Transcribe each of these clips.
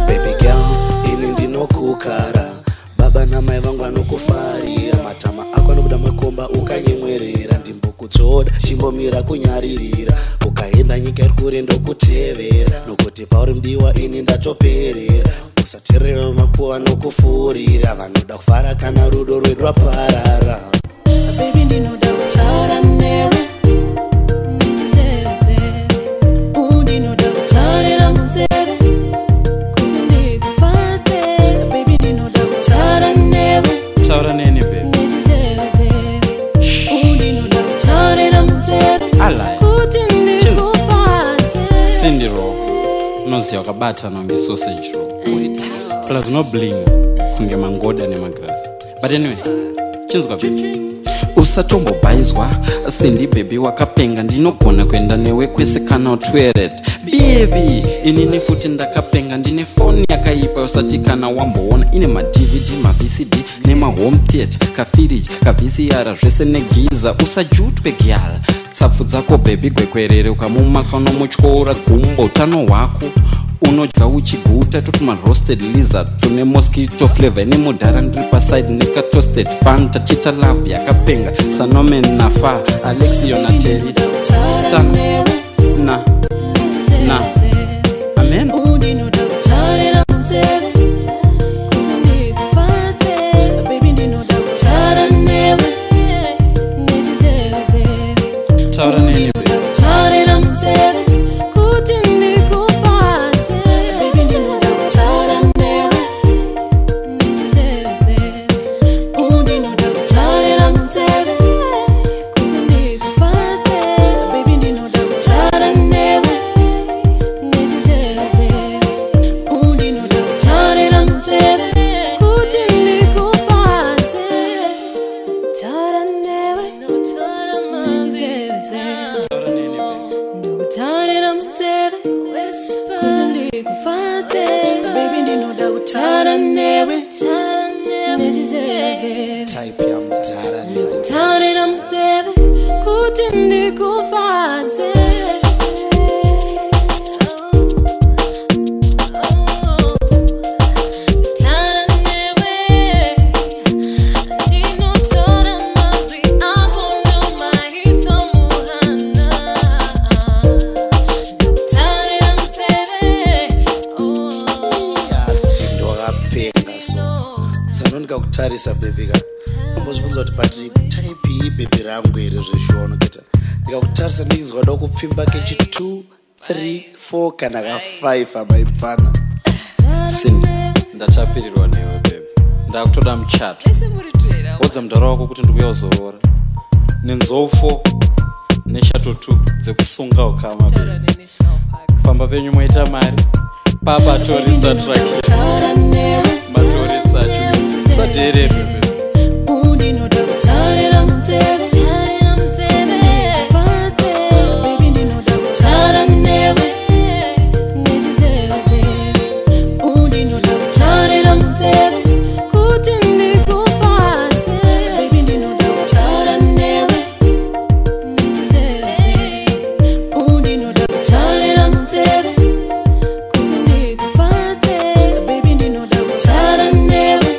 Baby girl, ini ndinokukara. Baba namai vangu vanokufarira. Matama ako anobuda makomba ukanyemwerera. Ndimbokutsoda chimbomira kunyaririra. Ukaenda nyika iri kure ndokutevera. Nokuti pauri mudiwa ini ndatoperera. Usateerera makuva anokufurira. Vanoda kufara kana rudo rwedu rwaparara. Baby ndinoda kutaura newe. Ndinoda kutaurira munzeve kuti ndikufadze. Baby ndinoda kutaura newe. Taura neni baby. Ndinoda kutaurira munzeve kuti ndikufadze. Sindiro unoziva wakabata nonge sausage roll. Plus no bling kunge mangoda nemagrasi. But anyway, chinzwa baby. Usatombobhaizwa Cindy baby wakapenga ndinogona kuenda newe kwese kana utweret. Baby inini futi ndakapenga ndine phone yakaipa usati kana wamboona ine ma DVD ma VCD nema home theater kafiriji ka VCR zvese negiza. Usajutwe gyal tsapfu dzako baby gwekwerere ukamumaka unomutyora gumbo utano hwako unodya uchiguta tutuma roasted lizard tune mosquito flavor ine mudhara ndiri paside neka toasted fanta chita love yakapenga Sanomen nafa Alexi Yonateri Stan na amen. Taura neni baby. Type ya mtara newe. Taurira munzeve kuti ndikufadze. Kutarisa baby ka ambozvibvunza kuti pati type iyi baby rangu here zveshono keta ndikakutarisa ndinzwa da kupfimba kechi 2 3 4 kana ka 5 amaipfana. Cindy ndachapirirwa newe baby. Ndakutoda muchato. Wodza mudhara wako kuti ndikuya uzorora nenzofo neshato 2 dzekusunga ukama baby. Famba penyu moita mari. Papa tourist attraction. Matorisa achu. Sadere baby. Ndinoda kutaurira munzeve. Baby ndinoda kutaura newe. Ndinoda kutaurira munzeve kuti ndikufadze. Baby ndinoda kutaura newe. Ndinoda kutaurira munzeve kuti ndikufadze. Baby ndinoda kutaura newe.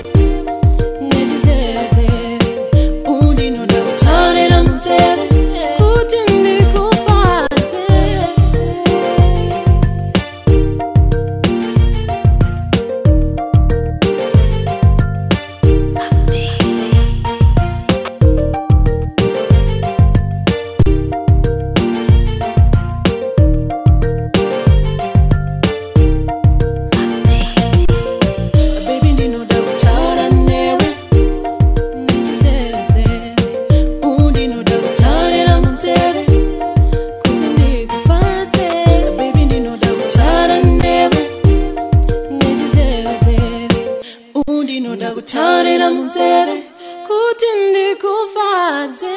Ndinoda kutaurira munzeve kuti ndikufadze.